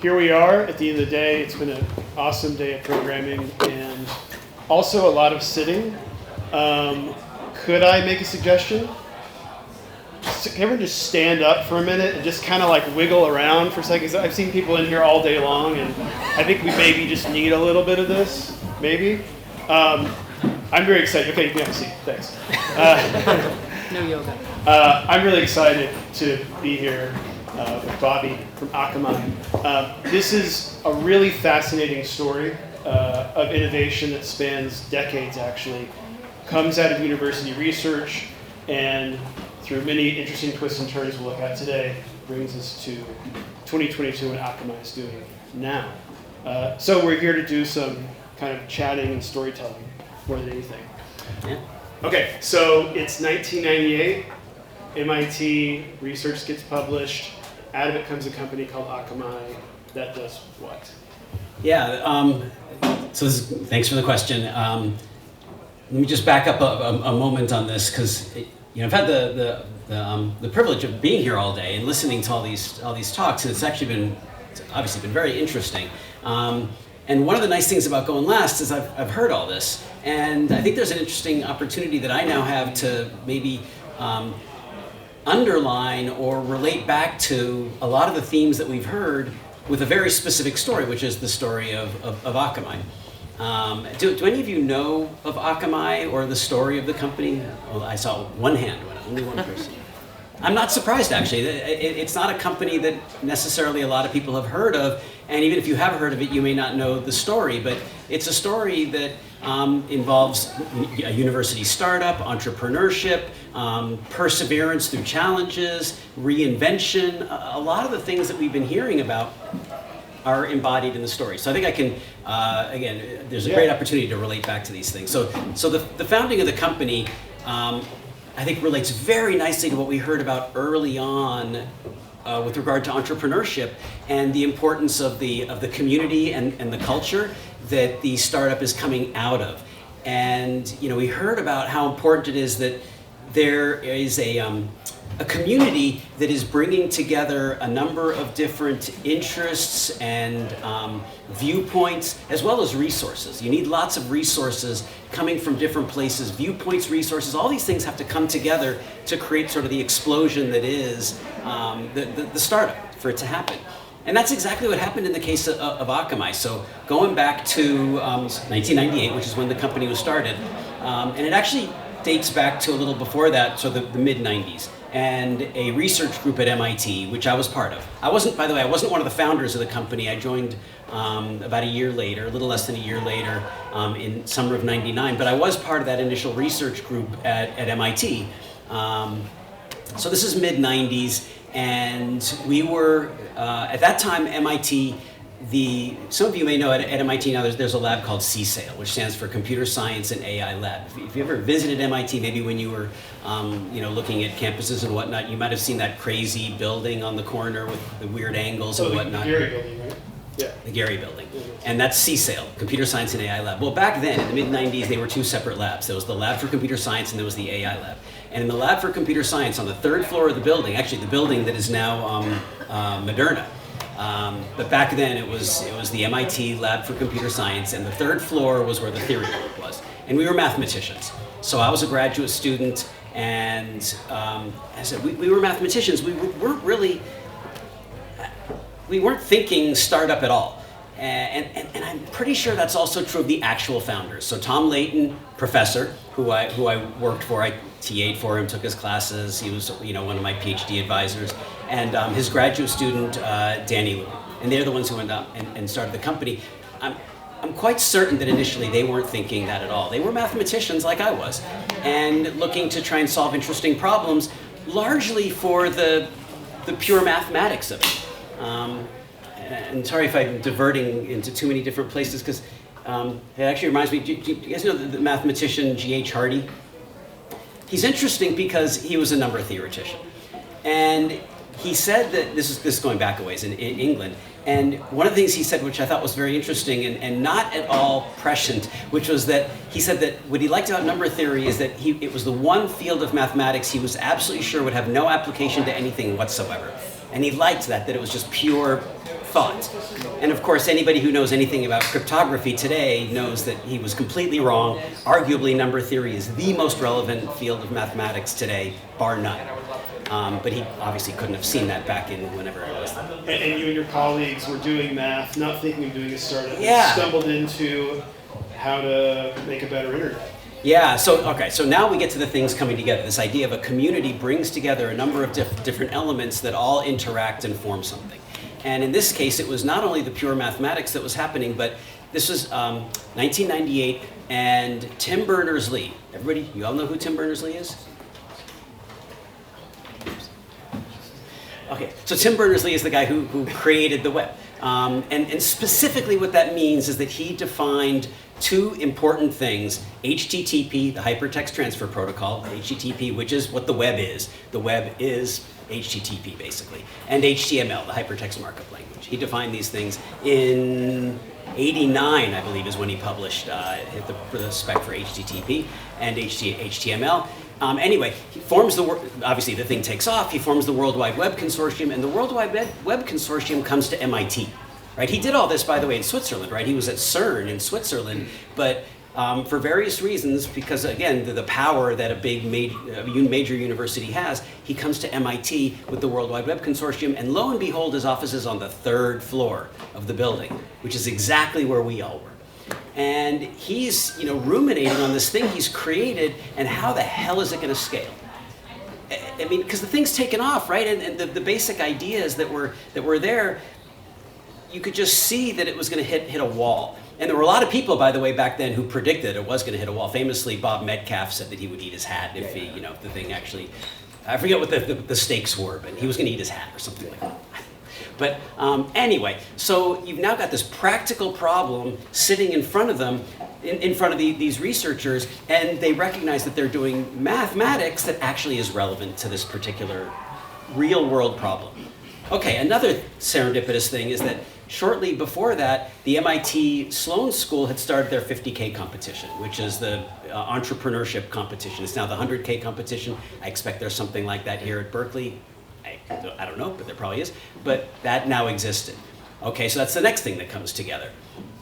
here we are at the end of the day. It's been an awesome day of programming and also a lot of sitting. Could I make a suggestion? Can everyone just stand up for a minute and just kind of like wiggle around for a second? I've seen people in here all day long, and I think we maybe just need a little bit of this, maybe. I'm very excited. Okay, you can have a seat. Thanks. No yoga. I'm really excited to be here with Bobby from Akamai. This is a really fascinating story of innovation that spans decades, actually. Comes out of university research, and through many interesting twists and turns we'll look at today, brings us to 2022 and Akamai is doing now. So we're here to do some kind of chatting and storytelling more than anything. Yeah. Okay, so it's 1998. MIT research gets published. Out of it comes a company called Akamai that does what? Yeah. Thanks for the question. Let me just back up a moment on this, because I've had the privilege of being here all day and listening to all these talks, and it's obviously been very interesting. And one of the nice things about going last is I've heard all this, and I think there's an interesting opportunity that I now have to maybe underline or relate back to a lot of the themes that we've heard with a very specific story, which is the story of Akamai. Do any of you know of Akamai or the story of the company? Well, I saw one hand, only one person. I'm not surprised, actually. It's not a company that necessarily a lot of people have heard of, and even if you have heard of it, you may not know the story, but it's a story that involves a university startup, entrepreneurship, perseverance through challenges, reinvention. A lot of the things that we've been hearing about are embodied in the story. So I think I can, again, there's a great opportunity to relate back to these things. So the founding of the company, I think, relates very nicely to what we heard about early on with regard to entrepreneurship and the importance of the community and the culture that the startup is coming out of. And we heard about how important it is that there is a community that is bringing together a number of different interests and viewpoints, as well as resources. You need lots of resources coming from different places, viewpoints, resources, all these things have to come together to create sort of the explosion that is the startup, for it to happen. And that's exactly what happened in the case of Akamai. So going back to 1998, which is when the company was started, and it actually dates back to a little before that, so the mid-90s. And a research group at MIT, which I was part of. By the way, I wasn't one of the founders of the company. I joined about a year later, a little less than a year later, in summer of '99. But I was part of that initial research group at MIT. So this is mid-90s, and we were, at that time, MIT, some of you may know at MIT now there's a lab called CSAIL, which stands for Computer Science and AI Lab. If you ever visited MIT, maybe when you were looking at campuses and whatnot, you might have seen that crazy building on the corner with the weird angles and whatnot. The Gary building, right? Yeah. The Gary building. And that's CSAIL, Computer Science and AI Lab. Well, back then, in the mid-90s, they were two separate labs. There was the lab for computer science and there was the AI lab. And in the lab for computer science, on the third floor of the building, actually the building that is now Moderna, but back then it was the MIT Lab for Computer Science, and the third floor was where the theory group was. And we were mathematicians. So I was a graduate student, and I said we were mathematicians. We weren't thinking startup at all. And I'm pretty sure that's also true of the actual founders. So Tom Layton, professor, who I worked for, I TA'd for him, took his classes. He was one of my PhD advisors, and his graduate student Danny Liu. And they're the ones who went up and started the company. I'm quite certain that initially they weren't thinking that at all. They were mathematicians like I was, and looking to try and solve interesting problems, largely for the pure mathematics of it. And sorry if I'm diverting into too many different places, because it actually reminds me, do you guys know the mathematician G.H. Hardy? He's interesting because he was a number theoretician. And he said that, this is going back a ways in England, and one of the things he said, which I thought was very interesting and not at all prescient, which was that he said that what he liked about number theory is that it was the one field of mathematics he was absolutely sure would have no application to anything whatsoever. And he liked that it was just pure thought. And of course, anybody who knows anything about cryptography today knows that he was completely wrong. Arguably, number theory is the most relevant field of mathematics today, bar none. But he obviously couldn't have seen that back in whenever it was. And you and your colleagues were doing math, not thinking of doing a startup, Yeah. and stumbled into how to make a better internet. Yeah, so now we get to the things coming together. This idea of a community brings together a number of different elements that all interact and form something. And in this case, it was not only the pure mathematics that was happening, but this was 1998, and Tim Berners-Lee. Everybody, you all know who Tim Berners-Lee is? Okay, so Tim Berners-Lee is the guy who created the web. And specifically what that means is that he defined two important things: HTTP, the Hypertext Transfer Protocol, HTTP, which is what the web is. The web is HTTP, basically. And HTML, the Hypertext Markup Language. He defined these things in '89, I believe, is when he published the spec for HTTP and HTML. Anyway, he forms obviously the thing takes off, he forms the World Wide Web Consortium, and the World Wide Web Consortium comes to MIT. Right? He did all this, by the way, in Switzerland, right? He was at CERN in Switzerland, but for various reasons, because again, the power that a major university has, he comes to MIT with the World Wide Web Consortium, and lo and behold, his office is on the 3rd floor of the building, which is exactly where we all were. And he's, ruminating on this thing he's created, and how the hell is it going to scale? I mean, because the thing's taken off, right? And the basic ideas that were there, you could just see that it was going to hit a wall. And there were a lot of people, by the way, back then who predicted it was going to hit a wall. Famously, Bob Metcalf said that he would eat his hat if the thing actually, I forget what the stakes were, but he was going to eat his hat or something like that. But anyway, so you've now got this practical problem sitting in front of them, in front of these researchers, and they recognize that they're doing mathematics that actually is relevant to this particular real-world problem. Okay, another serendipitous thing is that shortly before that, the MIT Sloan School had started their 50K competition, which is the entrepreneurship competition. It's now the 100K competition. I expect there's something like that here at Berkeley. I don't know, but there probably is. But that now existed. Okay, so that's the next thing that comes together.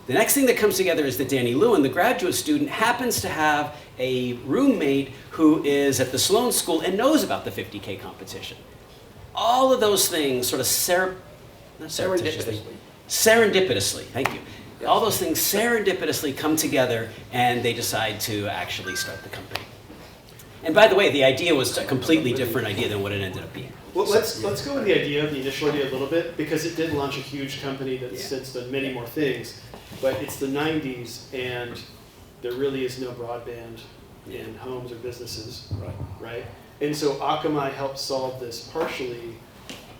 The next thing that comes together is that Danny Lewin, the graduate student, happens to have a roommate who is at the Sloan School and knows about the 50K competition. All of those things sort of serendipitously, thank you. Yes. All those things serendipitously come together, and they decide to actually start the company. And by the way, the idea was a completely different idea than what it ended up being. Well, let's go with the initial idea a little bit, because it did launch a huge company that's since done many more things. But it's the 90s, and there really is no broadband in homes or businesses, right? And so Akamai helped solve this partially.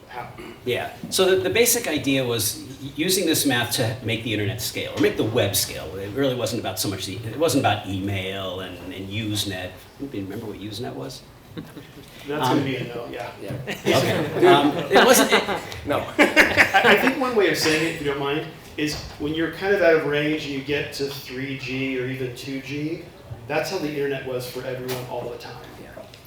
How? Yeah, so the basic idea was using this math to make the internet scale, or make the web scale. It really wasn't about so much, it wasn't about email and Usenet. Anybody remember what Usenet was? That's going to be a no, yeah. Okay. It wasn't. No. I think one way of saying it, if you don't mind, is when you're kind of out of range and you get to 3G or even 2G, that's how the internet was for everyone all the time,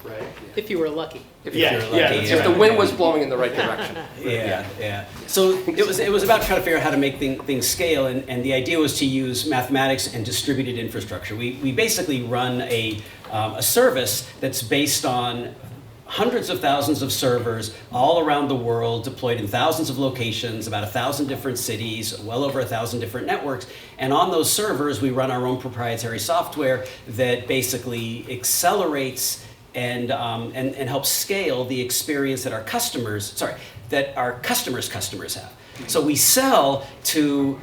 right? If you were lucky. If the wind was blowing in the right direction. Yeah. So it was about trying to figure out how to make things scale, and the idea was to use mathematics and distributed infrastructure. We basically run a service that's based on hundreds of thousands of servers all around the world, deployed in thousands of locations, about 1,000 different cities, well over 1,000 different networks. And on those servers, we run our own proprietary software that basically accelerates and helps scale the experience that our customers have. So we sell to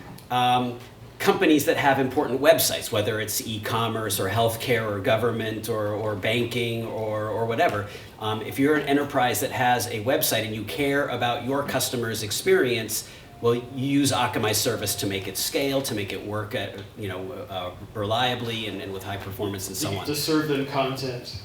companies that have important websites, whether it's e-commerce or healthcare or government or banking or whatever. If you're an enterprise that has a website and you care about your customer's experience, well, you use Akamai's service to make it scale, to make it work reliably and with high performance and so on. To serve them content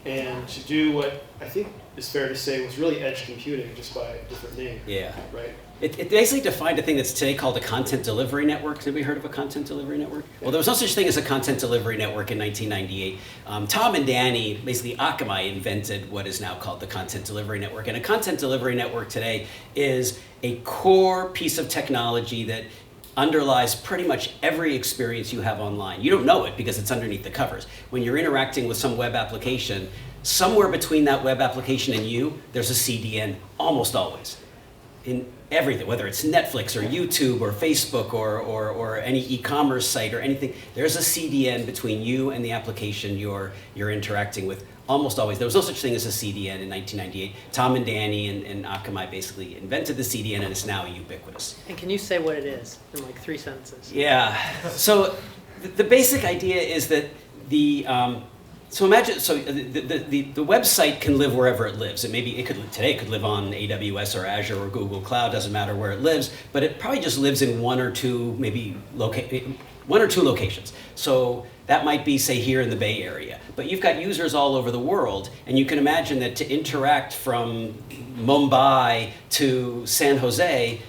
and to do what I think is fair to say was really edge computing, just by a different name. Yeah. Right? It basically defined a thing that's today called a content delivery network. Have you heard of a content delivery network? Well, there was no such thing as a content delivery network in 1998. Tom and Danny, basically Akamai, invented what is now called the content delivery network. And a content delivery network today is a core piece of technology that underlies pretty much every experience you have online. You don't know it because it's underneath the covers. When you're interacting with some web application, somewhere between that web application and you, there's a CDN almost always. In everything, whether it's Netflix or YouTube or Facebook or any e-commerce site or anything, there's a CDN between you and the application you're interacting with. Almost always. There was no such thing as a CDN in 1998. Tom and Danny and Akamai basically invented the CDN, and it's now ubiquitous. And can you say what it is in like 3 sentences? Yeah. So the basic idea is that so imagine, the website can live wherever it lives. Today it could live on AWS or Azure or Google Cloud, doesn't matter where it lives, but it probably just lives in one or two locations. So that might be, say, here in the Bay Area. But you've got users all over the world, and you can imagine that to interact from Mumbai to San Jose,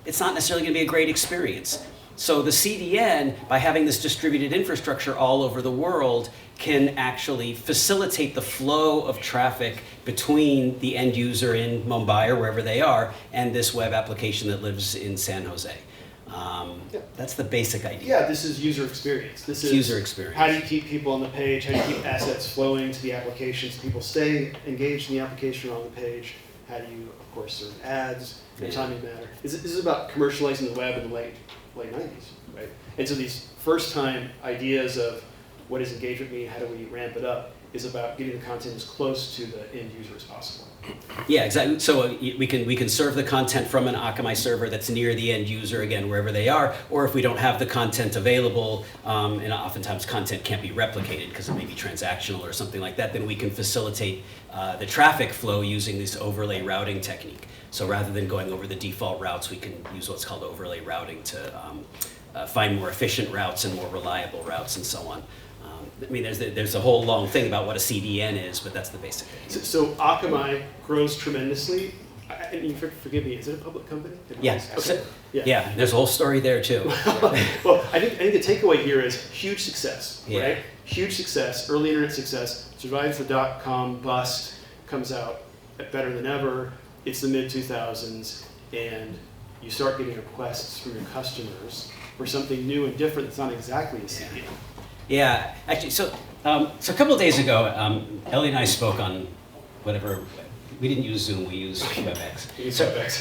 it's not necessarily going to be a great experience. So the CDN, by having this distributed infrastructure all over the world, can actually facilitate the flow of traffic between the end user in Mumbai or wherever they are and this web application that lives in San Jose. That's the basic idea. Yeah, this is user experience. This is user experience. How do you keep people on the page? How do you keep assets flowing to the applications? People stay engaged in the application or on the page. How do you, of course, serve ads? The timing matter. This is about commercializing the web in the late 90s, right? And so these first-time ideas of what does engagement mean, how do we ramp it up, is about getting the content as close to the end user as possible. Yeah, exactly. So we can serve the content from an Akamai server that's near the end user, again, wherever they are, or if we don't have the content available, and oftentimes content can't be replicated because it may be transactional or something like that, then we can facilitate the traffic flow using this overlay routing technique. So rather than going over the default routes, we can use what's called overlay routing to find more efficient routes and more reliable routes and so on. I mean, there's a whole long thing about what a CDN is, but that's the basic thing. So Akamai grows tremendously. And you forgive me, is it a public company? Yeah. Okay. Yeah, there's a whole story there too. Well, I think the takeaway here is huge success, Yeah. right? Huge success, early internet success, survives the dot-com bust, comes out better than ever. It's the mid-2000s, and you start getting requests from your customers for something new and different that's not exactly a CDN. Yeah, actually, so a couple of days ago, Elliott and I spoke on whatever. We didn't use Zoom, we used WebEx.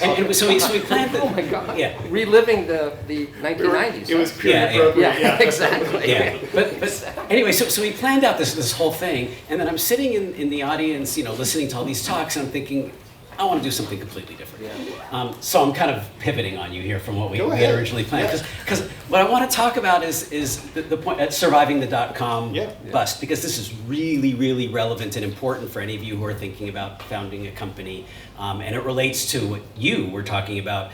And so we planned the, Oh my God. Yeah. Reliving the 1990s. It was pure Yeah, appropriate. yeah, exactly. Yeah, but anyway, so we planned out this whole thing, and then I'm sitting in the audience, listening to all these talks, and I'm thinking, I want to do something completely different. Yeah. So I'm kind of pivoting on you here from what we Go had ahead. originally planned, because what I want to talk about is the point at surviving the dot-com bust, because this is really, really relevant and important for any of you who are thinking about founding a company, and it relates to what you were talking about,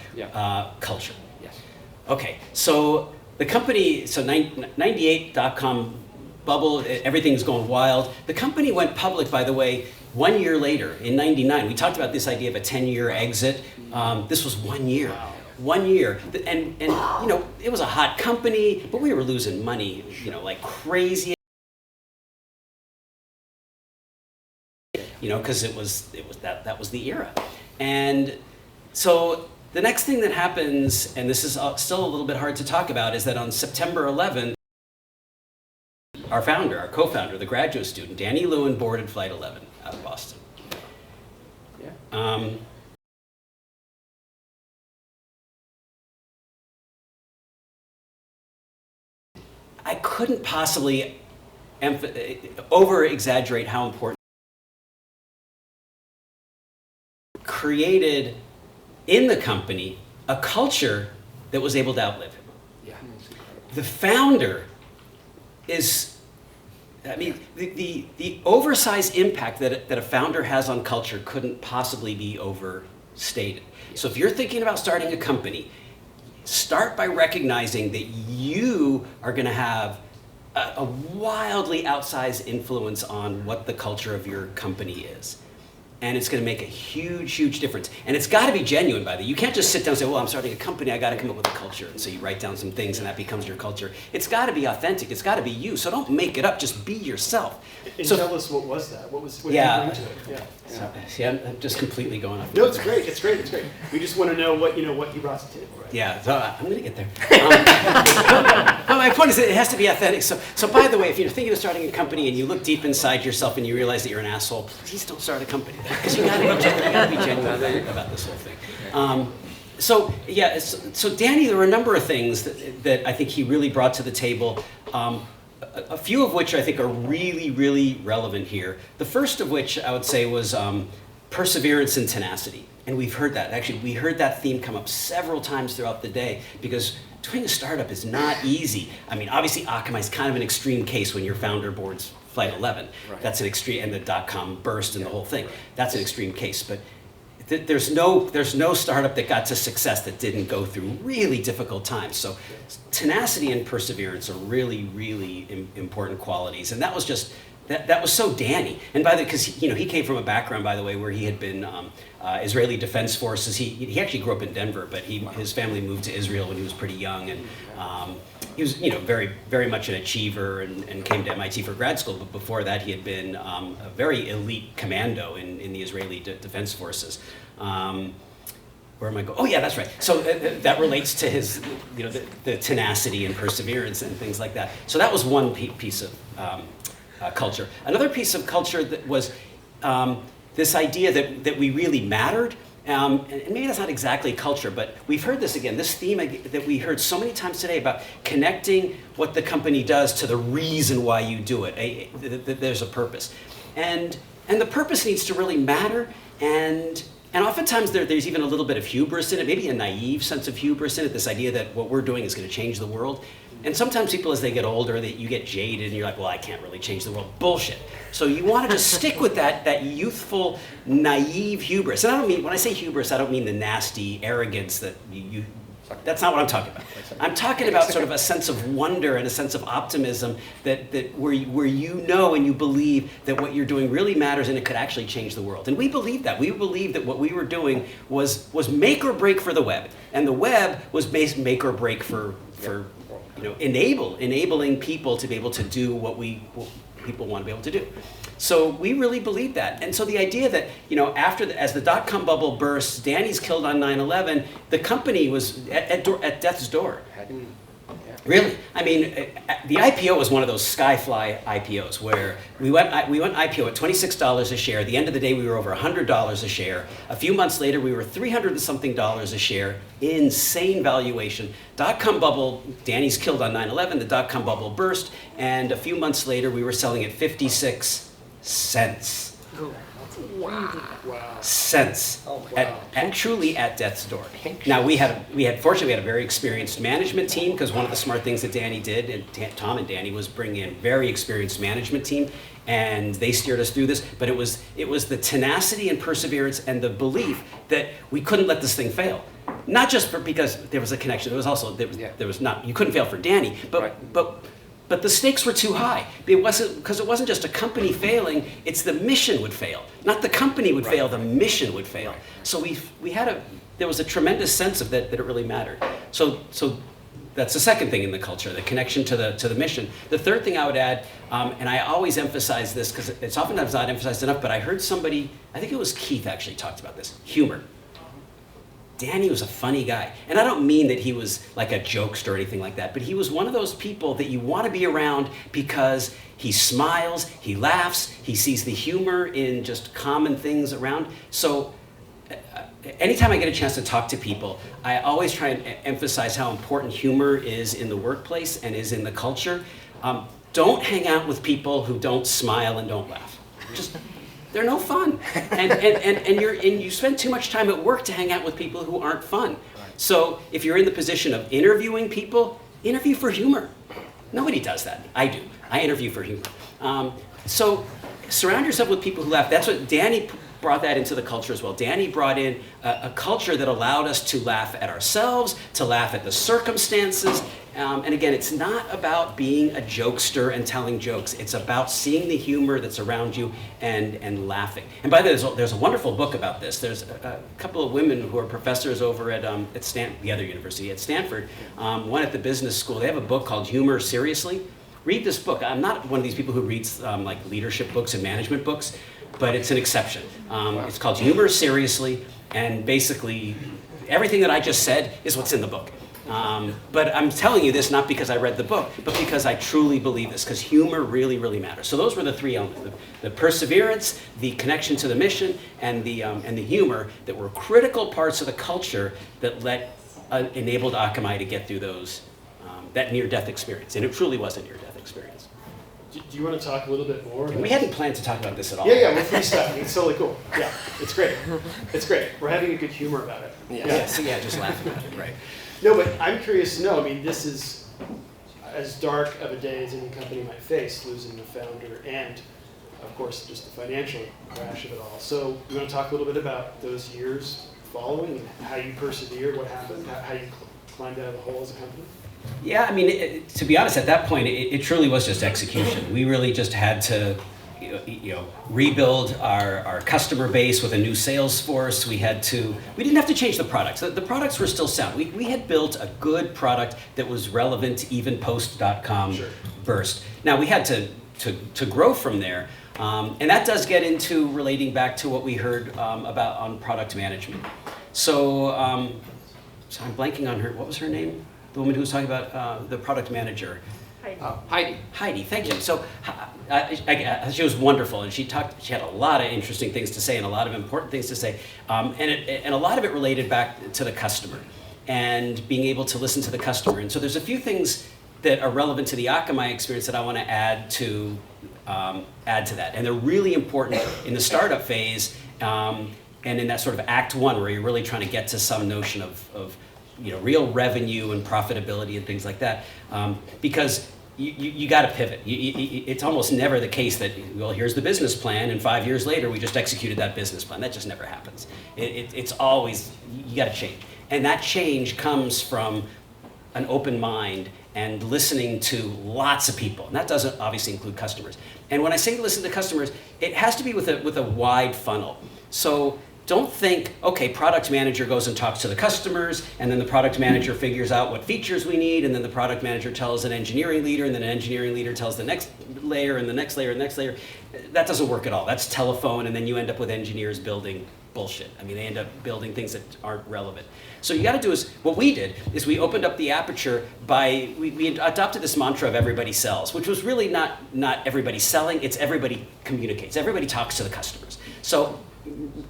culture. Yes. Okay, so the company, 98 dot-com bubble, everything's going wild. The company went public, by the way, 1 year later, in 99. We talked about this idea of a 10-year exit. This was 1 year. Wow. 1 year. And it was a hot company, but we were losing money, like crazy. Because that was the era. And so the next thing that happens, and this is still a little bit hard to talk about, is that on September 11th, our co-founder, the graduate student, Danny Lewin, boarded Flight 11 out of Boston. Yeah. I couldn't possibly over-exaggerate how important created in the company a culture that was able to outlive him. Yeah. The founder is, the oversized impact that a founder has on culture couldn't possibly be overstated. So if you're thinking about starting a company, start by recognizing that you are going to have a wildly outsized influence on what the culture of your company is. and it's going to make a huge, huge difference. And it's got to be genuine, by the way. You can't just sit down and say, well, I'm starting a company, I got to come up with a culture. And so you write down some things and that becomes your culture. It's got to be authentic. It's got to be you. So don't make it up. Just be yourself. And So- tell us what was that? What did Yeah. you bring to it? Yeah. So, see, I'm just completely going off. No, it's great. It's great. It's great. We just want to know what you brought to the table, right? Yeah, so I'm going to get there. But my point is that it has to be authentic. So by the way, if you're thinking of starting a company and you look deep inside yourself and you realize that you're an asshole, please don't start a company. Because you got to be genuine about this whole thing. So Danny, there were a number of things that I think he really brought to the table. A few of which I think are really, really relevant here. The first of which I would say was perseverance and tenacity. And we've heard that. Actually, we heard that theme come up several times throughout the day because doing a startup is not easy. I mean, obviously Akamai is kind of an extreme case when your founder boards Flight 11. Right. That's an extreme, and the dot-com burst and the whole thing. That's an extreme case. But there's no startup that got to success that didn't go through really difficult times. So tenacity and perseverance are really, really important qualities. And that was just, that was so Danny. And by the way, because he came from a background, by the way, where he had been Israeli Defense Forces. He actually grew up in Denver, but his family moved to Israel when he was pretty young. And he was very, very much an achiever and came to MIT for grad school. But before that, he had been a very elite commando in the Israeli Defense Forces. Where am I going? Oh yeah, that's right. So that relates to his, the tenacity and perseverance and things like that. So that was one piece of culture. Another piece of culture that was this idea that we really mattered. And maybe that's not exactly culture, but we've heard this again, this theme that we heard so many times today about connecting what the company does to the reason why you do it. There's a purpose. And the purpose needs to really matter, and oftentimes there's even a little bit of hubris in it, maybe a naive sense of hubris in it, this idea that what we're doing is going to change the world. And sometimes people, as they get older, you get jaded and you're like, well, I can't really change the world. Bullshit. So you want to just stick with that youthful, naive hubris. And I don't mean, when I say hubris, I don't mean the nasty arrogance that that's not what I'm talking about. I'm talking about sort of a sense of wonder and a sense of optimism that where you know and you believe that what you're doing really matters and it could actually change the world. And we believe that. We believe that what we were doing was make or break for the web. And the web was make or break for enabling people to be able to do what people want to be able to do. So we really believe that. And so the idea that, as the dot-com bubble bursts, Danny's killed on 9/11, the company was at death's door. Really? I mean, the IPO was one of those skyfly IPOs where we went IPO at $26 a share. At the end of the day, we were over $100 a share. A few months later, we were $300 and something a share. Insane valuation. Dot-com bubble, Danny's killed on 9/11, the dot-com bubble burst, and a few months later, we were selling at 56 cents. Wow. Cents. Oh my God. Truly at death's door. Now fortunately we had a very experienced management team, because one of the smart things that Danny did, and Tom and Danny, was bring in a very experienced management team, and they steered us through this. But it was the tenacity and perseverance and the belief that we couldn't let this thing fail. Not just because there was a connection. There was also you couldn't fail for Danny, but the stakes were too high. It wasn't just a company failing, it's the mission would fail. Not the company would fail, the mission would fail. So there was a tremendous sense of that it really mattered. So that's the second thing in the culture, the connection to the mission. The third thing I would add, and I always emphasize this because it's oftentimes not emphasized enough, but I heard somebody, I think it was Keith actually talked about this, humor. Danny was a funny guy. And I don't mean that he was like a jokester or anything like that, but he was one of those people that you want to be around because he smiles, he laughs, he sees the humor in just common things around. So anytime I get a chance to talk to people, I always try and emphasize how important humor is in the workplace and is in the culture. Don't hang out with people who don't smile and don't laugh. They're no fun, and you spend too much time at work to hang out with people who aren't fun. So if you're in the position of interviewing people, interview for humor. Nobody does that. I do. I interview for humor. So surround yourself with people who laugh. That's what Danny brought that into the culture as well. Danny brought in a culture that allowed us to laugh at ourselves, to laugh at the circumstances. And again, it's not about being a jokester and telling jokes. It's about seeing the humor that's around you and laughing. And by the way, there's a wonderful book about this. There's a couple of women who are professors over at the other university, at Stanford, one at the business school. They have a book called Humor Seriously. Read this book. I'm not one of these people who reads like leadership books and management books, but it's an exception. It's called Humor Seriously, and basically everything that I just said is what's in the book. But I'm telling you this not because I read the book, but because I truly believe this, because humor really, really matters. So those were the three elements: the perseverance, the connection to the mission, and the humor that were critical parts of the culture that enabled Akamai to get through that near-death experience. And it truly was a near-death experience. Do you want to talk a little bit more? We hadn't planned to talk about this at all. Yeah, we're freestyling. It's totally cool. Yeah, it's great. It's great. We're having a good humor about it. Yeah, just laughing at it, right? No, but I'm curious to know, I mean, this is as dark of a day as any company might face, losing the founder and, of course, just the financial crash of it all. So you want to talk a little bit about those years following, and how you persevered, what happened, how you climbed out of the hole as a company? Yeah, I mean, to be honest, at that point, it truly was just execution. We really just had to, rebuild our customer base with a new sales force. We didn't have to change the products. The products were still sound. We had built a good product that was relevant even post.com burst. Now, we had to grow from there. And that does get into relating back to what we heard about on product management. So I'm blanking on her. What was her name? The woman who was talking about the product manager. Heidi, thank you. So she was wonderful, and she had a lot of interesting things to say and a lot of important things to say, and a lot of it related back to the customer and being able to listen to the customer. And so there's a few things that are relevant to the Akamai experience that I want to add to that, and they're really important in the startup phase and in that sort of Act 1 where you're really trying to get to some notion of real revenue and profitability and things like that, because you got to pivot. It's almost never the case that, well, here's the business plan, and 5 years later we just executed that business plan. That just never happens. It's always, you got to change. And that change comes from an open mind and listening to lots of people. And that doesn't obviously include customers. And when I say listen to customers, it has to be with a wide funnel. So don't think, okay, product manager goes and talks to the customers, and then the product manager figures out what features we need, and then the product manager tells an engineering leader, and then an engineering leader tells the next layer, and the next layer, and the next layer. That doesn't work at all. That's telephone, and then you end up with engineers building bullshit. I mean, they end up building things that aren't relevant. So you got to do is, what we did is we opened up the aperture by, we adopted this mantra of everybody sells, which was really not everybody selling, it's everybody communicates. Everybody talks to the customers. So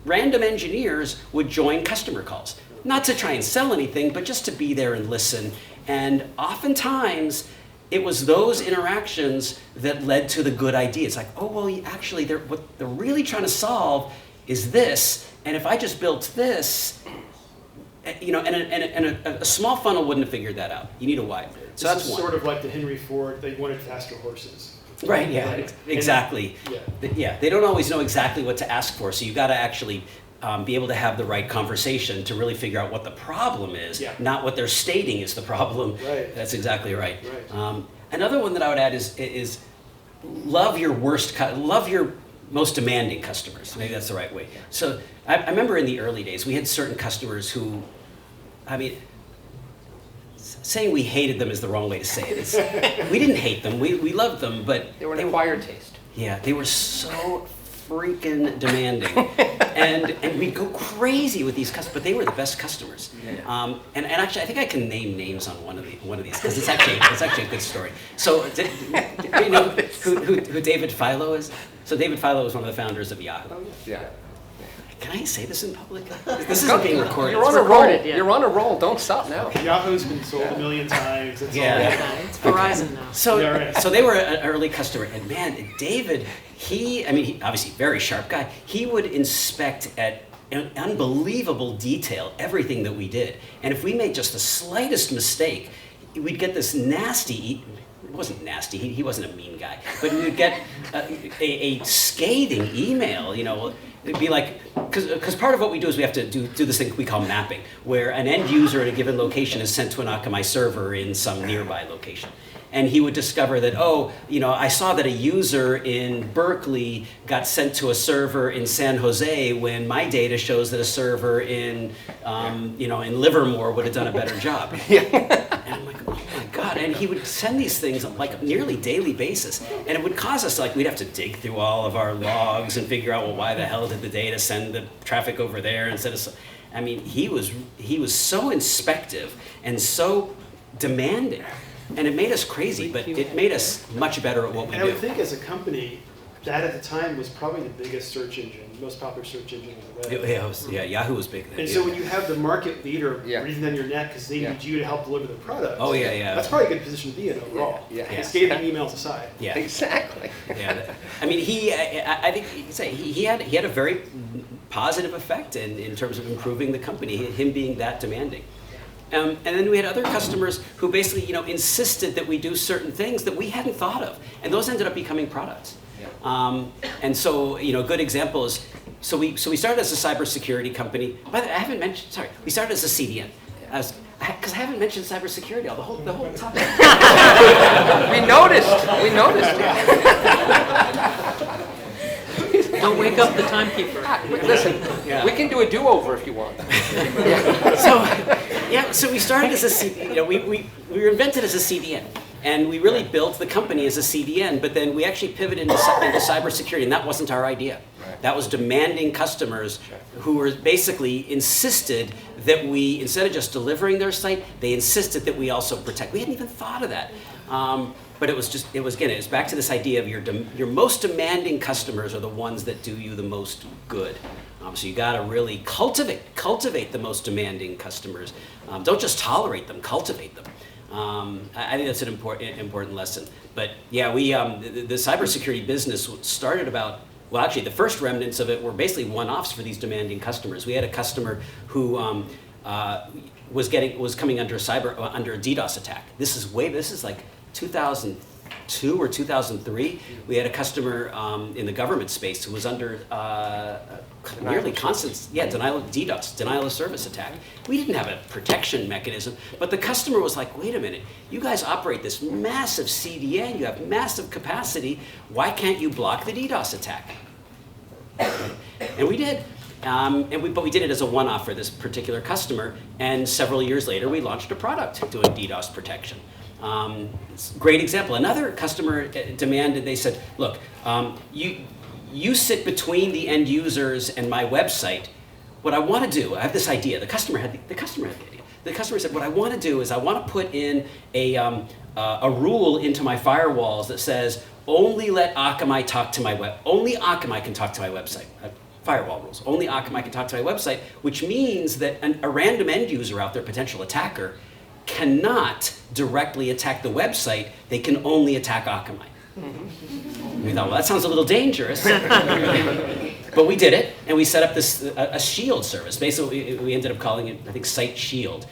random engineers would join customer calls, not to try and sell anything, but just to be there and listen. And oftentimes, it was those interactions that led to the good idea. It's like, oh, well, actually, what they're really trying to solve is this, and if I just built this, and a small funnel wouldn't have figured that out. You need a wide. So this that's is one. sort of like the Henry Ford, they wanted faster horses. Right, yeah, exactly. Yeah, they don't always know exactly what to ask for, so you got to actually be able to have the right conversation to really figure out what the problem is, not what they're stating is the problem. Right. That's exactly right. Another one that I would add is love your most demanding customers. Maybe that's the right way. So I remember in the early days, we had certain customers who, I mean, saying we hated them is the wrong way to say it. We didn't hate them. We loved them, but They were an acquired taste. Yeah, they were so freaking demanding, and we'd go crazy with these customers. But they were the best customers. And actually, I think I can name names on one of these because it's actually a good story. So, do you know who David Filo is? So David Filo was one of the founders of Yahoo. Yeah. Can I say this in public? This isn't being recorded. You're on a roll. You're on a roll. Don't stop now. Yahoo's been sold a million times. It's It's Verizon now. So they were an early customer, and man, David, he obviously very sharp guy. He would inspect at an unbelievable detail everything that we did, and if we made just the slightest mistake, we'd get this nasty. It wasn't nasty. He wasn't a mean guy, but we would get a scathing email. it'd be like, because part of what we do is we have to do this thing we call mapping, where an end user at a given location is sent to an Akamai server in some nearby location. And he would discover that, oh, I saw that a user in Berkeley got sent to a server in San Jose when my data shows that a server in Livermore would have done a better job. And I'm like, oh my God. And he would send these things on like a nearly daily basis. And it would cause us, we'd have to dig through all of our logs and figure out, well, why the hell did the data send the traffic over there instead of, he was so inspective and so demanding. And it made us crazy, but it made us much better at what we do. And I would think as a company, that at the time was probably the biggest search engine, most popular search engine on the web. Yahoo was big then. And so when you have the market leader breathing down your neck because they need you to help deliver the product, that's probably a good position to be in overall. Scathing emails aside. Yeah, exactly. I mean, I think you could say he had a very positive effect in terms of improving the company. Him being that demanding. And then we had other customers who basically, insisted that we do certain things that we hadn't thought of, and those ended up becoming products. And so, a good example is, so we started as a cybersecurity company. By the way, I haven't mentioned. Sorry, we started as a CDN, because I haven't mentioned cybersecurity the whole topic. We noticed. Don't wake up the timekeeper. Listen, we can do a do-over if you want. So we started as a we were invented as a CDN, and we really built the company as a CDN. But then we actually pivoted into cybersecurity, and that wasn't our idea. That was demanding customers who were basically insisted that we, instead of just delivering their site, they insisted that we also protect. We hadn't even thought of that. But it was back to this idea of your most demanding customers are the ones that do you the most good. So you got to really cultivate the most demanding customers. Don't just tolerate them, cultivate them. I think that's an important lesson. But yeah, the cybersecurity business started about. Well, actually, the first remnants of it were basically one-offs for these demanding customers. We had a customer who was coming under a DDoS attack. This is like 2002 or 2003. We had a customer in the government space who was under nearly constant denial of service attack. We didn't have a protection mechanism, but the customer was like, wait a minute, you guys operate this massive CDN, you have massive capacity, why can't you block the DDoS attack? And we did. But we did it as a one-off for this particular customer, and several years later we launched a product doing DDoS protection. It's a great example. Another customer demanded, they said, look, you sit between the end users and my website. What I want to do, I have this idea. The customer had the idea. The customer said, what I want to do is I want to put in a rule into my firewalls that says, only let Akamai talk to my web. Only Akamai can talk to my website. Firewall rules. Only Akamai can talk to my website, which means that a random end user out there, potential attacker, cannot directly attack the website. They can only attack Akamai. We thought, well, that sounds a little dangerous. But we did it, and we set up a shield service. Basically, we ended up calling it, I think, Site Shield,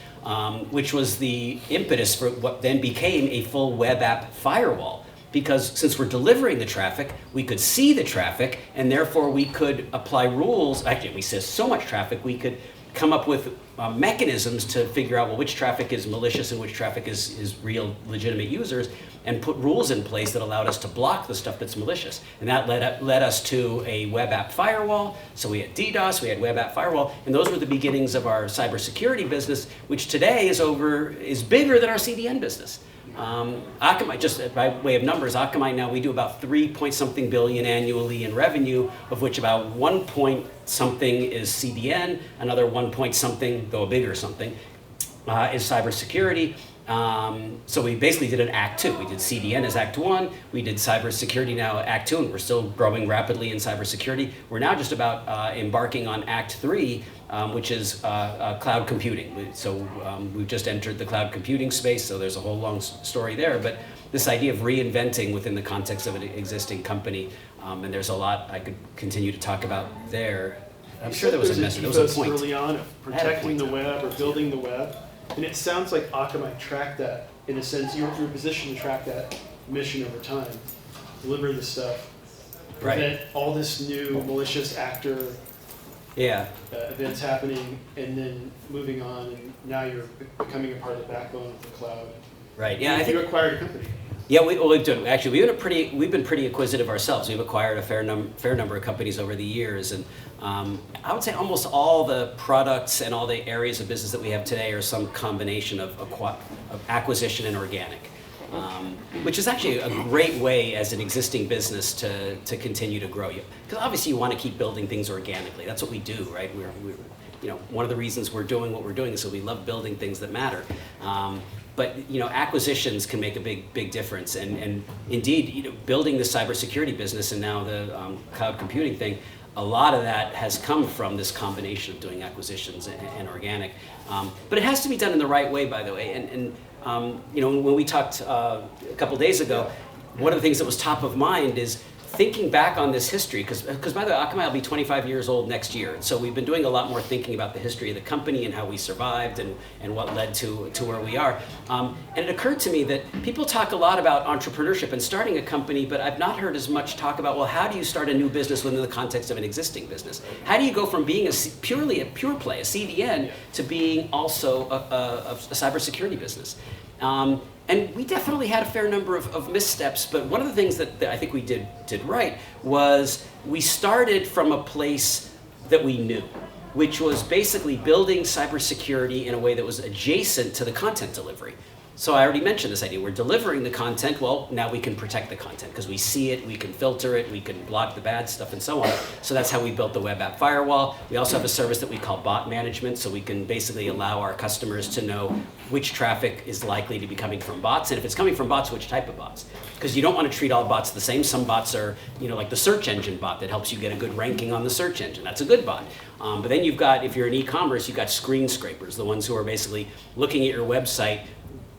which was the impetus for what then became a full web app firewall. Because since we're delivering the traffic, we could see the traffic, and therefore we could apply rules. Actually, we see so much traffic, we could come up with mechanisms to figure out, well, which traffic is malicious and which traffic is real, legitimate users, and put rules in place that allowed us to block the stuff that's malicious. And that led us to a web app firewall. So we had DDoS, we had web app firewall, and those were the beginnings of our cybersecurity business, which today is bigger than our CDN business. Akamai, just by way of numbers, Akamai now, we do about 3-point-something billion annually in revenue, of which about 1-point-something is CDN, another 1-point-something, though a bigger something, is cybersecurity. So we basically did an Act 2. We did CDN as Act 1, we did cybersecurity now Act 2, and we're still growing rapidly in cybersecurity. We're now just about embarking on Act 3, which is cloud computing. So we've just entered the cloud computing space, so there's a whole long story there, but this idea of reinventing within the context of an existing company, and there's a lot I could continue to talk about there. I'm sure there was a message, there was a point. Early on of protecting the web or building the web, and it sounds like Akamai tracked that. In a sense, you're positioned to track that mission over time, delivering the stuff. prevent all this new malicious actor Yeah. events happening, and then moving on, and now you're becoming a part of the backbone of the cloud. Right. Yeah. I You think. acquired a company. Yeah, we've done. Actually, we've been pretty acquisitive ourselves. We've acquired a fair number of companies over the years, and I would say almost all the products and all the areas of business that we have today are some combination of acquisition and organic, which is actually a great way as an existing business to continue to grow. Because obviously you want to keep building things organically. That's what we do, right? We're one of the reasons we're doing what we're doing is so we love building things that matter. But acquisitions can make a big difference, and indeed, building the cybersecurity business and now the cloud computing thing, a lot of that has come from this combination of doing acquisitions and organic. But it has to be done in the right way, by the way. And when we talked a couple days ago, one of the things that was top of mind is thinking back on this history, because by the way, Akamai will be 25 years old next year. So we've been doing a lot more thinking about the history of the company and how we survived and what led to where we are. And it occurred to me that people talk a lot about entrepreneurship and starting a company, but I've not heard as much talk about, well, how do you start a new business within the context of an existing business? How do you go from being purely a pure play, a CDN, to being also a cybersecurity business? And we definitely had a fair number of missteps, but one of the things that I think we did right was we started from a place that we knew, which was basically building cybersecurity in a way that was adjacent to the content delivery. So I already mentioned this idea. We're delivering the content. Well, now we can protect the content because we see it, we can filter it, we can block the bad stuff and so on. So that's how we built the web app firewall. We also have a service that we call bot management, so we can basically allow our customers to know which traffic is likely to be coming from bots, and if it's coming from bots, which type of bots. Because you don't want to treat all bots the same. Some bots are, like the search engine bot that helps you get a good ranking on the search engine. That's a good bot. But then you've got, if you're in e-commerce, you've got screen scrapers, the ones who are basically looking at your website,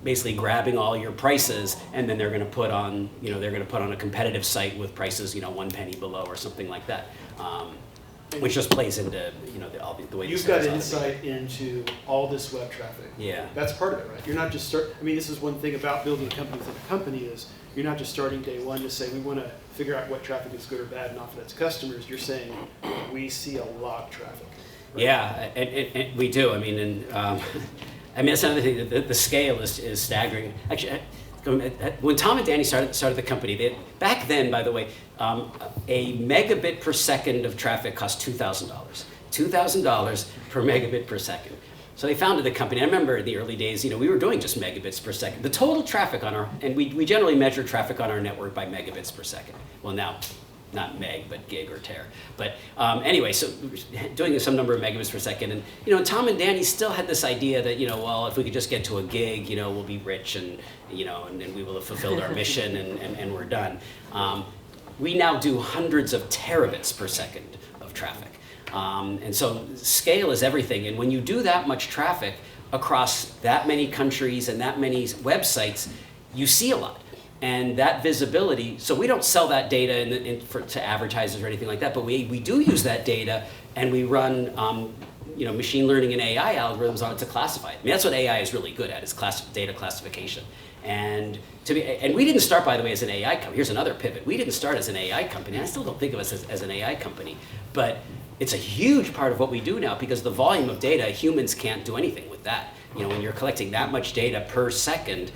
basically grabbing all your prices, and then they're going to put on, a competitive site with prices, 1 penny below or something like that, which just plays into, the way you've got insight into all this web traffic. Yeah, that's part of it, right? You're not just this is one thing about building a company within a company is you're not just starting day one to say we want to figure out what traffic is good or bad and offer that to customers. You're saying we see a lot of traffic. Right? Yeah, and we do. That's another thing. The scale is staggering. Actually, when Tom and Danny started the company, back then, by the way, a megabit per second of traffic cost $2,000. $2,000 per megabit per second. So they founded the company. I remember in the early days, we were doing just megabits per second. The total traffic and we generally measure traffic on our network by megabits per second. Well, now, not meg, but gig or ter. But anyway, so doing some number of megabits per second. And, Tom and Danny still had this idea that, well, if we could just get to a gig, we'll be rich and we will have fulfilled our mission and we're done. We now do hundreds of terabits per second of traffic. And so scale is everything. And when you do that much traffic across that many countries and that many websites, you see a lot. And that visibility, so we don't sell that data to advertisers or anything like that, but we do use that data and we run machine learning and AI algorithms on it to classify it. That's what AI is really good at, is data classification. And we didn't start, by the way, as an AI company. Here's another pivot. We didn't start as an AI company. I still don't think of us as an AI company, but it's a huge part of what we do now because the volume of data, humans can't do anything with that. When you're collecting that much data per second,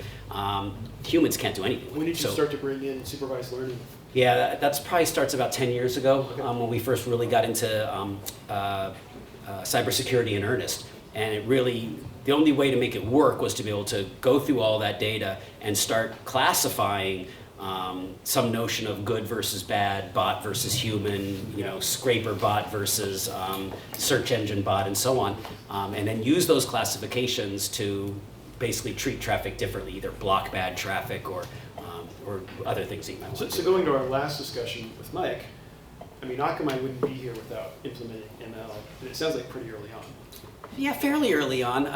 humans can't do anything. When did you start to bring in supervised learning? Yeah, that's probably starts about 10 years ago, okay. When we first really got into cybersecurity in earnest. And it really, the only way to make it work was to be able to go through all that data and start classifying some notion of good versus bad, bot versus human, scraper bot versus search engine bot, and so on, and then use those classifications to basically treat traffic differently, either block bad traffic or other things that you might want. So going to our last discussion with Mike, Akamai wouldn't be here without implementing ML, and it sounds like pretty early on. Yeah, fairly early on.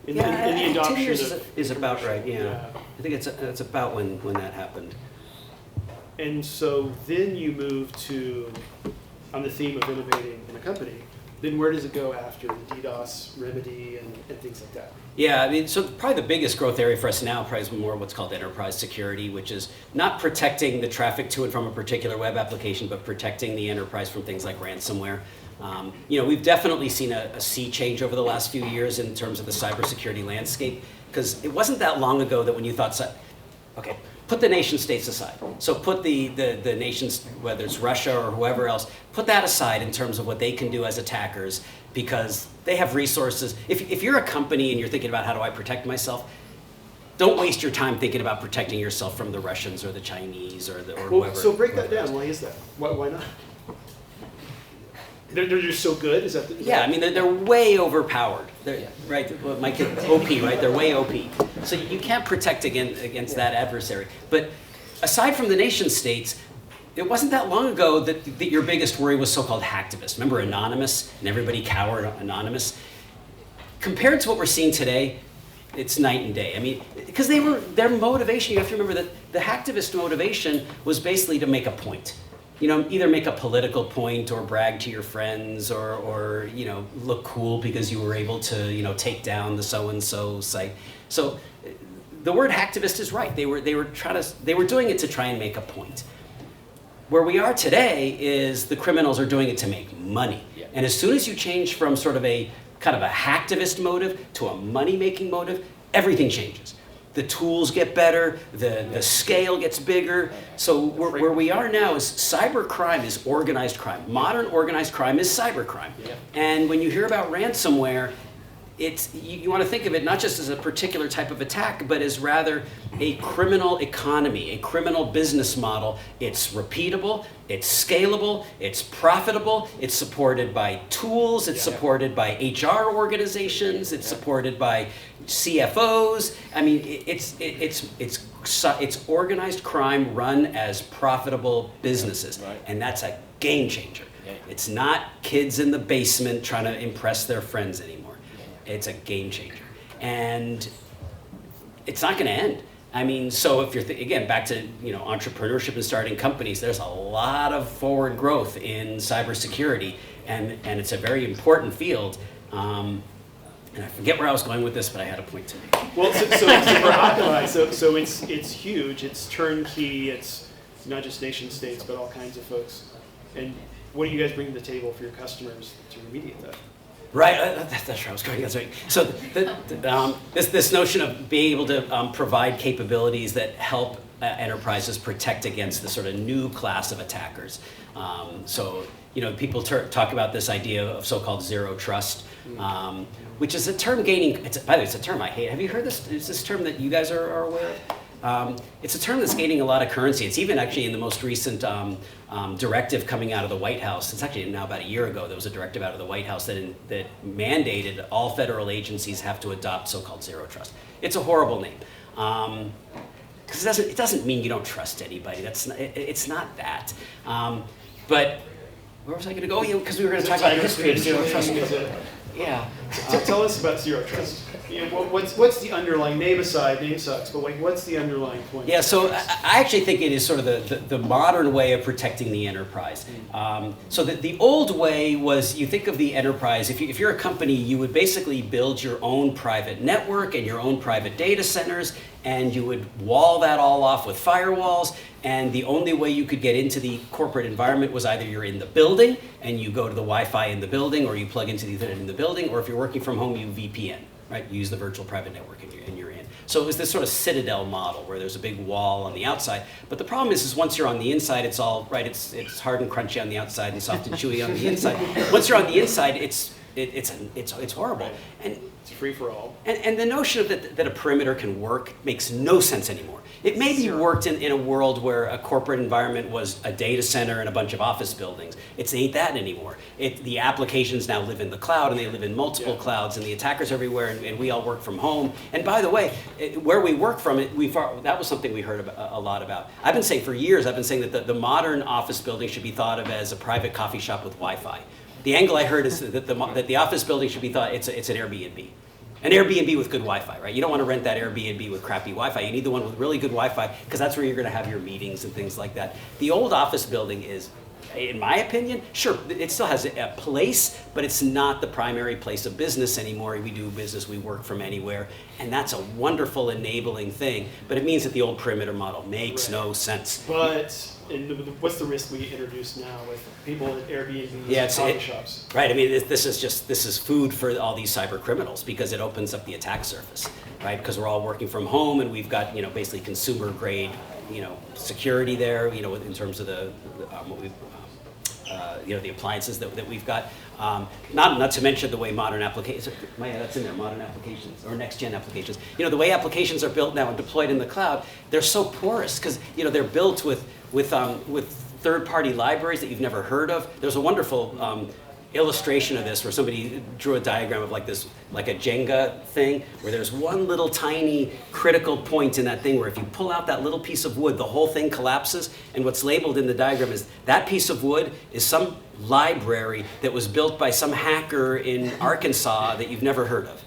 In the adoption 10 years of is about right. Yeah, I think it's about when that happened. And so then you move to, on the theme of innovating in a company, then where does it go after the DDoS remedy and things like that? Yeah, I mean, so probably the biggest growth area for us now probably is more what's called enterprise security, which is not protecting the traffic to and from a particular web application, but protecting the enterprise from things like ransomware. We've definitely seen a sea change over the last few years in terms of the cybersecurity landscape, because it wasn't that long ago that when you thought, okay, put the nation states aside. So put the nations, whether it's Russia or whoever else, put that aside in terms of what they can do as attackers, because they have resources. If you're a company and you're thinking about how do I protect myself, don't waste your time thinking about protecting yourself from the Russians or the Chinese or whoever. So break that down. Why is that? Why not? They're just so good? Is that yeah, I mean, they're way overpowered. Right? My kid, OP, right? They're way OP. So you can't protect against that adversary. But aside from the nation states, it wasn't that long ago that your biggest worry was so-called hacktivists. Remember Anonymous? And everybody cowered Anonymous? Compared to what we're seeing today, it's night and day. I mean, because their motivation, you have to remember that the hacktivist motivation was basically to make a point. Either make a political point or brag to your friends or look cool because you were able to, take down the so-and-so site. So the word hacktivist is right. They were doing it to try and make a point. Where we are today is the criminals are doing it to make money. Yeah. And as soon as you change from sort of a kind of a hacktivist motive to a money-making motive, everything changes. The tools get better, the scale gets bigger. So where we are now is cyber crime is organized crime. Modern organized crime is cyber crime. Yeah. And when you hear about ransomware, you want to think of it not just as a particular type of attack, but as rather a criminal economy, a criminal business model. It's repeatable, it's scalable, it's profitable, it's supported by tools, it's supported by HR organizations, it's supported by CFOs. I mean, it's organized crime run as profitable businesses, and that's a game changer. It's not kids in the basement trying to impress their friends anymore. It's a game changer, and it's not going to end. I mean, so if you're again back to entrepreneurship and starting companies, there's a lot of forward growth in cybersecurity, and it's a very important field. And I forget where I was going with this, but I had a point to make. Well, so for Akamai, so it's huge. It's turnkey. It's not just nation states, but all kinds of folks. And what do you guys bring to the table for your customers to remediate that? Right, that's where I was going. That's right. So this notion of being able to provide capabilities that help enterprises protect against the sort of new class of attackers. People talk about this idea of so-called zero trust, which is a term gaining. By the way, it's a term I hate. Have you heard this? Is this term that you guys are aware of? It's a term that's gaining a lot of currency. It's even actually in the most recent directive coming out of the White House. It's actually now about a year ago, there was a directive out of the White House that mandated all federal agencies have to adopt so-called zero trust. It's a horrible name. Because it doesn't mean you don't trust anybody. It's not that. But where was I going to go? Because we were going to talk about the history of zero trust. Yeah. Tell us about zero trust. What's the underlying, name sucks, but what's the underlying point? Yeah, so I actually think it is sort of the modern way of protecting the enterprise. So the old way was, you think of the enterprise, if you're a company, you would basically build your own private network and your own private data centers, and you would wall that all off with firewalls, and the only way you could get into the corporate environment was either you're in the building and you go to the Wi-Fi in the building, or you plug into the Ethernet in the building, or if you're working from home, you VPN. Right, you use the virtual private network and you're in. So it was this sort of citadel model where there's a big wall on the outside. But the problem is once you're on the inside, it's all right. It's hard and crunchy on the outside and soft and chewy on the inside. Once you're on the inside, it's horrible. And it's free for all. And the notion of that a perimeter can work makes no sense anymore. It maybe worked in a world where a corporate environment was a data center and a bunch of office buildings. It ain't that anymore. The applications now live in the cloud, and they live in multiple clouds, and the attackers everywhere, and we all work from home. And by the way, where we work from, that was something we heard a lot about. I've been saying for years, that the modern office building should be thought of as a private coffee shop with Wi-Fi. The angle I heard is that the office building should be thought it's an Airbnb. An Airbnb with good Wi-Fi, right? You don't want to rent that Airbnb with crappy Wi-Fi. You need the one with really good Wi-Fi, because that's where you're going to have your meetings and things like that. The old office building is in my opinion, sure, it still has a place, but it's not the primary place of business anymore. We do business, we work from anywhere, and that's a wonderful enabling thing, but it means that the old perimeter model makes no sense. But what's the risk we introduce now with people at Airbnb and coffee shops? Right, I mean, this is food for all these cyber criminals because it opens up the attack surface, right? Because we're all working from home and we've got, basically consumer grade, security there, in terms of the appliances that we've got. Not to mention the way modern applications, that's in there, modern applications or next gen applications. The way applications are built now and deployed in the cloud, they're so porous because they're built with third-party libraries that you've never heard of. There's a wonderful illustration of this where somebody drew a diagram of like a Jenga thing where there's one little tiny critical point in that thing where if you pull out that little piece of wood, the whole thing collapses, and what's labeled in the diagram is that piece of wood is some library that was built by some hacker in Arkansas that you've never heard of.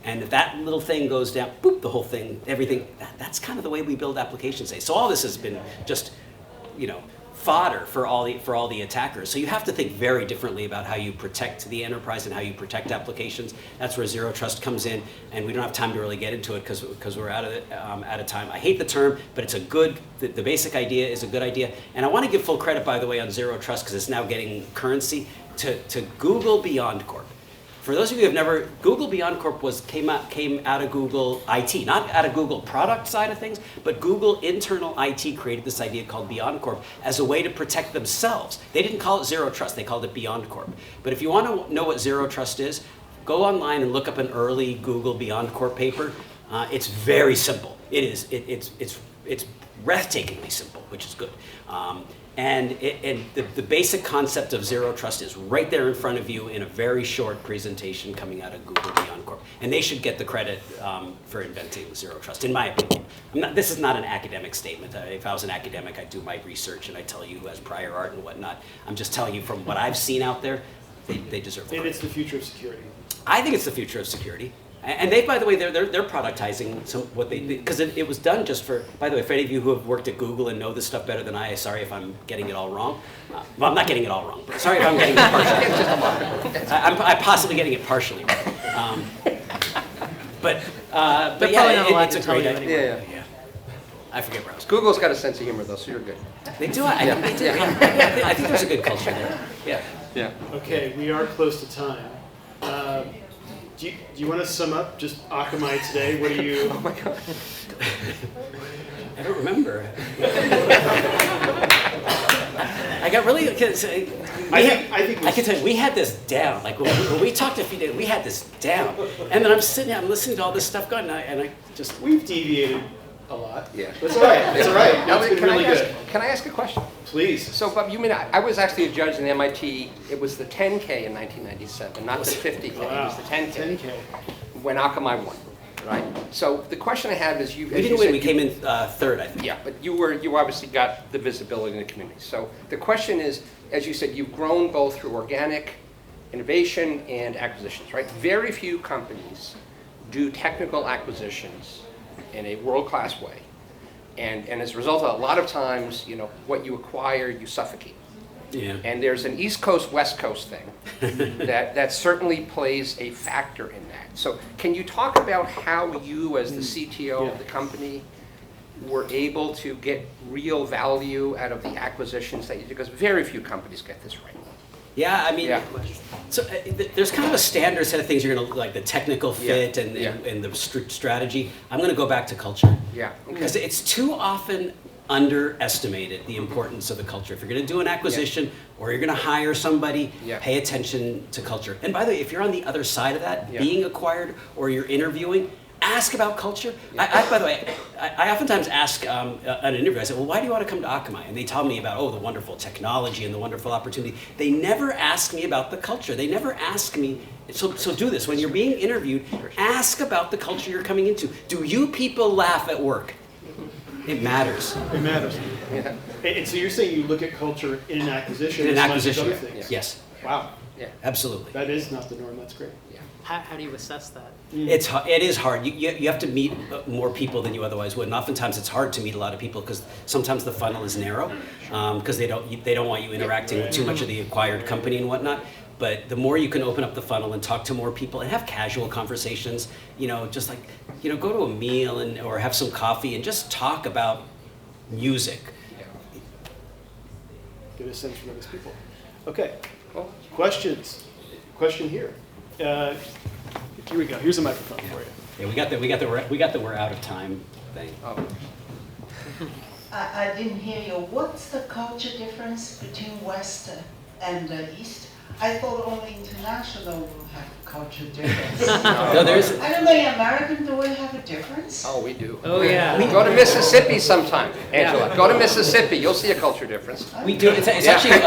And if that little thing goes down, boop, the whole thing, everything, that's kind of the way we build applications today. So all this has been just, fodder for all the attackers. So you have to think very differently about how you protect the enterprise and how you protect applications. That's where zero trust comes in, and we don't have time to really get into it because we're out of time. I hate the term, but it's the basic idea is a good idea. And I want to give full credit, by the way, on zero trust because it's now getting currency to Google BeyondCorp. For those of you who have never, Google BeyondCorp came out of Google IT, not out of Google product side of things, but Google internal IT created this idea called BeyondCorp as a way to protect themselves. They didn't call it Zero Trust, they called it BeyondCorp. But if you want to know what Zero Trust is, go online and look up an early Google BeyondCorp paper. It's very simple. It's breathtakingly simple, which is good. And the basic concept of zero trust is right there in front of you in a very short presentation coming out of Google BeyondCorp. And they should get the credit for inventing zero trust, in my opinion. This is not an academic statement. If I was an academic, I'd do my research and I'd tell you who has prior art and whatnot. I'm just telling you from what I've seen out there, they deserve the credit. And it's the future of security. I think it's the future of security. And they, by the way, they're productizing what they did, because it was done just for, by the way, for any of you who have worked at Google and know this stuff better than I, sorry if I'm getting it all wrong. Well, I'm not getting it all wrong, but sorry if I'm getting it partially. I'm possibly getting it partially wrong. But yeah, it's a great idea. Yeah. I forget where I was. Google's got a sense of humor, though, so you're good. They do. I think they do. Yeah. I think there's a good culture there. Yeah. Okay, we are close to time. Do you want to sum up just Akamai today? What do you? Oh my God. I don't remember. I got really. I can tell you, we had this down. Like when we talked a few days, we had this down. And then I'm sitting here, I'm listening to all this stuff going, and I just. We've deviated a lot. Yeah. That's all right. It's all right. It's been really good. Can I ask a question? Please. So, Bob, you mean I was actually a judge in MIT. It was the 10K in 1997, not the 50K. Wow. It was the 10K. 10K. When Akamai won, right? So the question I have is you. We didn't win. We came in third, I think. Yeah, but you obviously got the visibility in the community. So the question is, as you said, you've grown both through organic innovation and acquisitions, right? Very few companies do technical acquisitions in a world-class way. And as a result, a lot of times, what you acquire, you suffocate. Yeah. And there's an East Coast, West Coast thing that certainly plays a factor in that. So can you talk about how you, as the CTO of the company, were able to get real value out of the acquisitions that you did? Because very few companies get this right. Yeah, I mean, so there's kind of a standard set of things you're going to like the technical fit and the strategy. I'm going to go back to culture. Yeah. Because it's too often underestimated the importance of the culture. If you're going to do an acquisition or you're going to hire somebody, pay attention to culture. And by the way, if you're on the other side of that, being acquired or you're interviewing, ask about culture. By the way, I oftentimes ask an interview, I say, well, why do you want to come to Akamai? And they tell me about, the wonderful technology and the wonderful opportunity. They never ask me about the culture. They never ask me, so do this. When you're being interviewed, ask about the culture you're coming into. Do you people laugh at work? It matters. It matters. Yeah. And so you're saying you look at culture in an acquisition in an as acquisition. much as other things. Yes. Wow. Yeah. Absolutely. That is not the norm. That's great. Yeah. How do you assess that? It is hard. You have to meet more people than you otherwise would, and oftentimes it's hard to meet a lot of people because sometimes the funnel is narrow because they don't want you interacting with too much of the acquired company and whatnot. But the more you can open up the funnel and talk to more people and have casual conversations, just like go to a meal or have some coffee and just talk about music. Get a sense from those people. Okay. Well, questions? Question here. Here we go. Here's a microphone for you. Yeah, we got the we're out of time thing. Oh. I didn't hear you. What's the culture difference between West and East? I thought only international will have culture difference. No, there's. I don't know, American, do we have a difference? Oh, we do. Oh, yeah. Go to Mississippi sometime, Angela. Go to Mississippi. You'll see a culture difference. We do. It's actually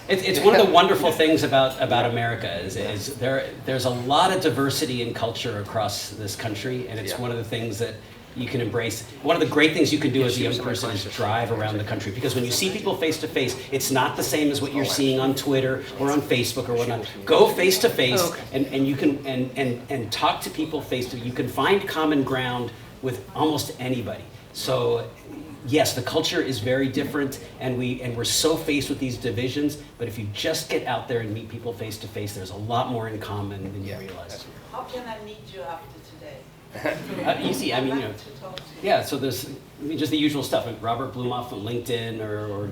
it's one of the wonderful things about America is there's a lot of diversity in culture across this country, and it's one of the things that you can embrace. One of the great things you can do as a young person is drive around the country, because when you see people face to face, it's not the same as what you're seeing on Twitter or on Facebook or whatnot. Go face to face, and you can and talk to people face to. You can find common ground with almost anybody. So yes, the culture is very different, and we're so faced with these divisions. But if you just get out there and meet people face to face, there's a lot more in common than you realize. How can I meet you after today? Easy. I mean, yeah. So there's just the usual stuff, like Robert Blumofe on LinkedIn or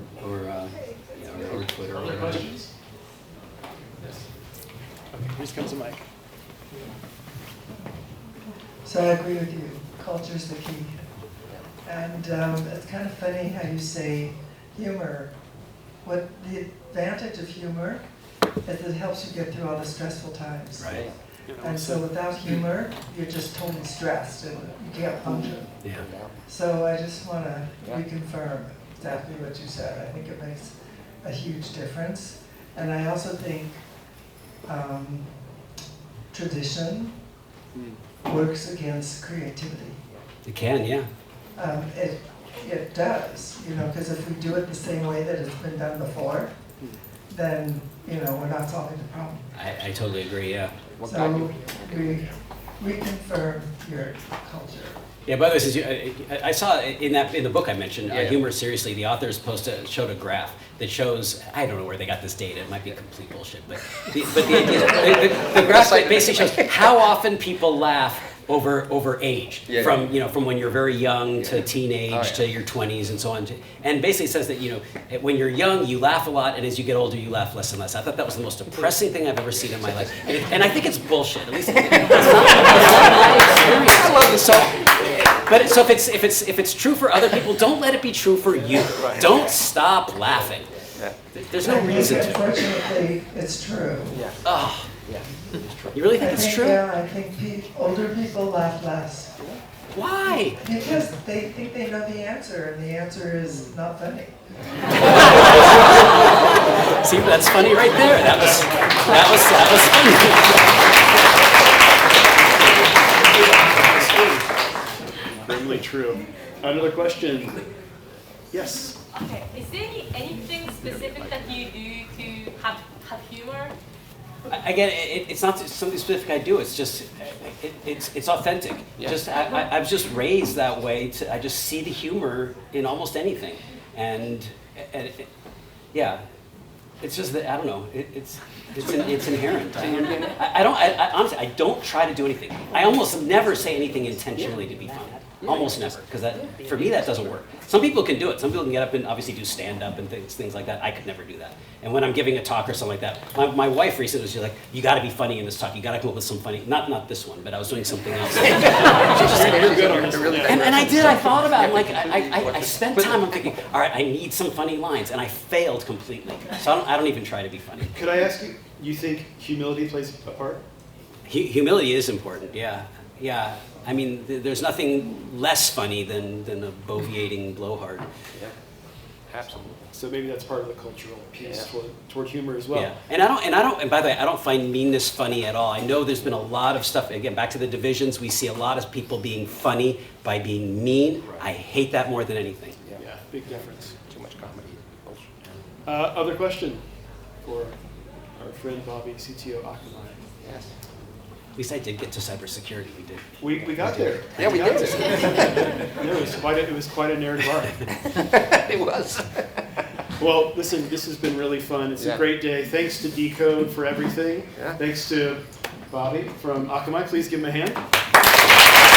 Twitter. Other questions? Okay, here comes a mic. So I agree with you. Culture's the key. And it's kind of funny how you say humor. What the advantage of humor is it helps you get through all the stressful times. Right. And so without humor, you're just totally stressed and you can't function. Yeah. So I just want to reconfirm exactly what you said. I think it makes a huge difference. And I also think tradition works against creativity. It can, yeah. It does, because if we do it the same way that it's been done before, then, we're not solving the problem. I totally agree, yeah. So we reconfirm your culture. Yeah, by the way, I saw in the book I mentioned, Humor Seriously, the authors showed a graph that shows, I don't know where they got this data, it might be complete bullshit, but the idea, the graph basically shows how often people laugh over age, from when you're very young to teenage to your 20s and so on, and basically says that when you're young you laugh a lot, and as you get older you laugh less and less. I thought that was the most depressing thing I've ever seen in my life, and I think it's bullshit. At least it's not my experience. So if it's true for other people, don't let it be true for you. Don't stop laughing. There's no reason to. Unfortunately, it's true. Oh. You really think it's true? Yeah, I think older people laugh less. Why? Because they think they know the answer, and the answer is not funny. See, that's funny right there. That was funny. Firmly true. Another question. Yes. Okay. Is there anything specific that you do to have humor? Again, it's not something specific I do. It's just it's authentic. Just I was just raised that way. I just see the humor in almost anything, and it's just that I don't know. It's inherent. Honestly, I don't try to do anything. I almost never say anything intentionally to be funny. Almost never, because for me that doesn't work. Some people can do it. Some people can get up and obviously do stand-up and things like that. I could never do that. And when I'm giving a talk or something like that, my wife recently was like, "You got to be funny in this talk. You got to come up with some funny." Not this one, but I was doing something else. She's just like, and I did. I thought about it. Like I spent time. I'm thinking, all right, I need some funny lines, and I failed completely. So I don't even try to be funny. Could I ask you? You think humility plays a part? Humility is important. Yeah. I mean, there's nothing less funny than a boviating blowhard. Yeah, absolutely. So maybe that's part of the cultural piece toward humor as well. Yeah, and by the way, I don't find meanness funny at all. I know there's been a lot of stuff. Again, back to the divisions, we see a lot of people being funny by being mean. Right. I hate that more than anything. Yeah, big difference. Too much comedy. Other question for our friend Bobby, CTO Akamai. Yes. At least I did get to cybersecurity. We did. We got there. Yeah, we got did. there. It was quite a narrative arc. It was. Well, listen, this has been really fun. It's Yeah. a great day. Thanks to Decode for everything. Yeah. Thanks to Bobby from Akamai. Please give him a hand.